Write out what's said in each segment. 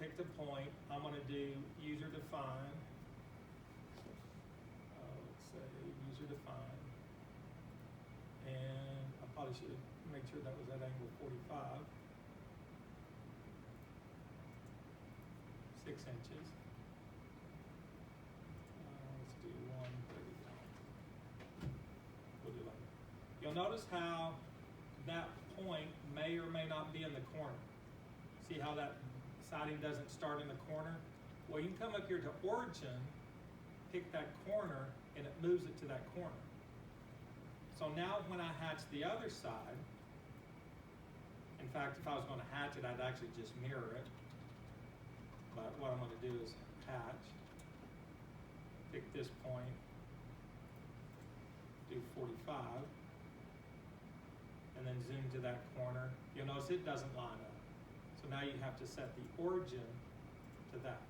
pick the point. I'm going to do user define. Let's say user define. And I probably should make sure that was at angle 45. 6 inches. Let's do 130. We'll do like. You'll notice how that point may or may not be in the corner. See how that siding doesn't start in the corner? Well, you can come up here to origin, pick that corner, and it moves it to that corner. So now when I hatch the other side, in fact, if I was going to hatch it, I'd actually just mirror it. But what I'm going to do is hatch, pick this point, do 45, and then zoom to that corner. You'll notice it doesn't line up. So now you have to set the origin to that.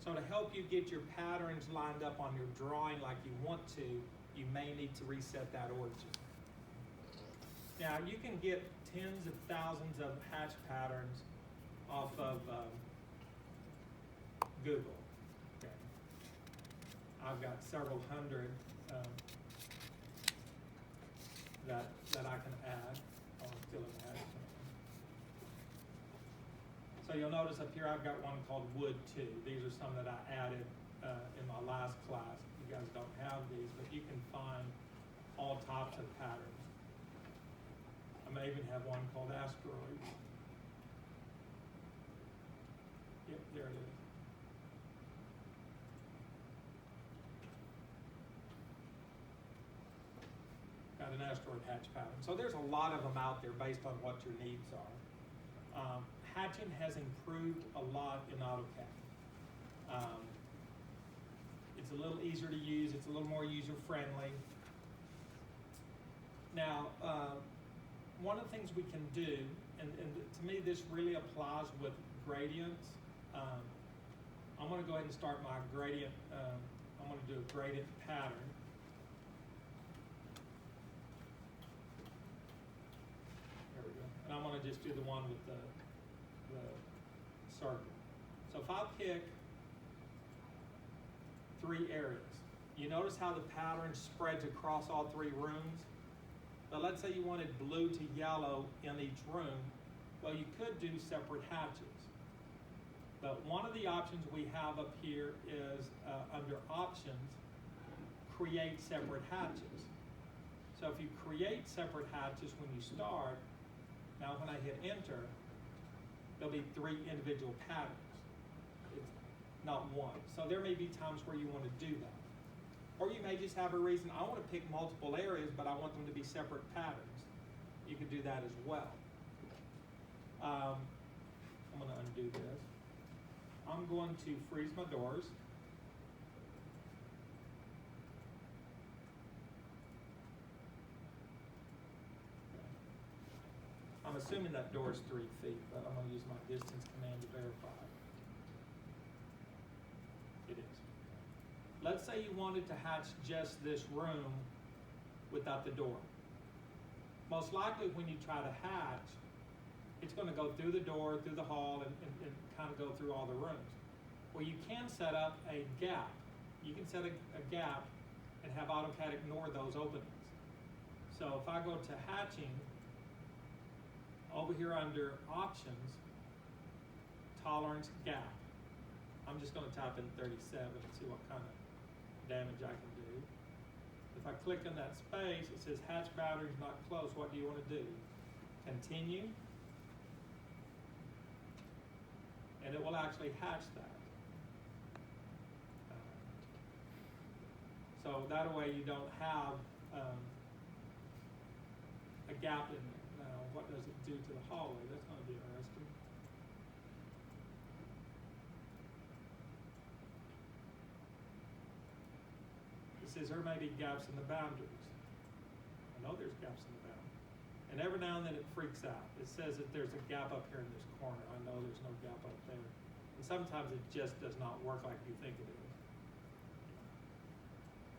So to help you get your patterns lined up on your drawing like you want to, you may need to reset that origin. Now you can get tens of thousands of hatch patterns off of Google. Okay. I've got several hundred that I can add. Oh, I'm still in the hatch. So you'll notice up here I've got one called Wood 2. These are some that I added in my last class. You guys don't have these, but you can find all types of patterns. I may even have one called Asteroids. Yep, there it is. Got an asteroid hatch pattern. So there's a lot of them out there based on what your needs are. Hatching has improved a lot in AutoCAD. It's a little easier to use. It's a little more user-friendly. Now, one of the things we can do, and to me this really applies with gradients. I'm going to go ahead and start my gradient. I'm going to do a gradient pattern. There we go. And I'm going to just do the one with the circle. So if I pick 3 areas, you notice how the pattern spreads across all 3 rooms? But let's say you wanted blue to yellow in each room. Well, you could do separate hatches. But one of the options we have up here is under options, create separate hatches. So if you create separate hatches when you start, now when I hit enter, there'll be 3 individual patterns. It's not one. So there may be times where you want to do that. Or you may just have a reason, I want to pick multiple areas, but I want them to be separate patterns. You can do that as well. I'm going to undo this. I'm going to freeze my doors. I'm assuming that door is 3 feet, but I'm going to use my distance command to verify. It is. Let's say you wanted to hatch just this room without the door. Most likely when you try to hatch, it's going to go through the door, through the hall, and kind of go through all the rooms. Well, you can set up a gap. You can set a gap and have AutoCAD ignore those openings. So if I go to hatching, over here under options, tolerance gap. I'm just going to type in 37 and see what kind of damage I can do. If I click on that space, it says hatch boundaries not close. What do you want to do? Continue. And it will actually hatch that. So that way you don't have a gap in there. Now, what does it do to the hallway? That's going to be interesting. It says there may be gaps in the boundaries. I know there's gaps in the boundaries. And every now and then it freaks out. It says that there's a gap up here in this corner. I know there's no gap up there. And sometimes it just does not work like you think it is.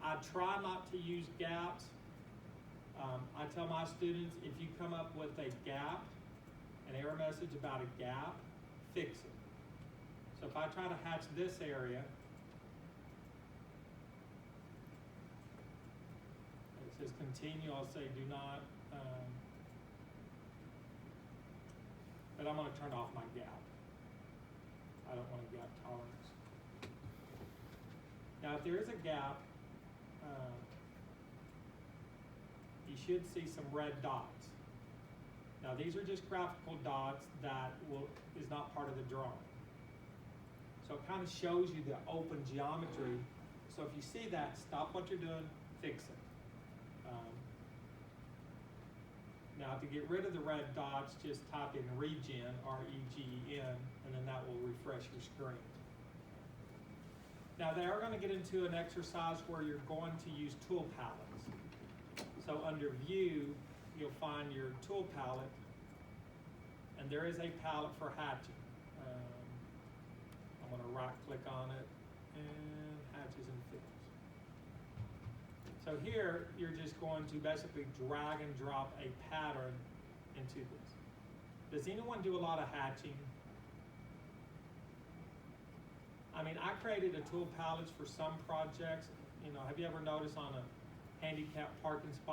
I try not to use gaps. I tell my students, if you come up with a gap, an error message about a gap, fix it. I try to hatch this area, it says continue, I'll say do not, but I'm going to turn off my gap. I don't want a gap tolerance. Now if there is a gap, you should see some red dots. Now these are just graphical dots that is not part of the drawing. So it kind of shows you the open geometry. So if you see that, stop what you're doing, fix it. Now to get rid of the red dots, just type in regen, R-E-G-E-N, and then that will refresh your screen. Now they are going to get into an exercise where you're going to use tool palettes. So under View, you'll find your tool palette, and there is a palette for hatching. I'm going to right-click on it, and Hatches and Fills. So here, you're just going to basically drag and drop a pattern into this. Does anyone do a lot of hatching? I mean, I created a tool palettes for some projects. You know, have you ever noticed on a handicap parking spot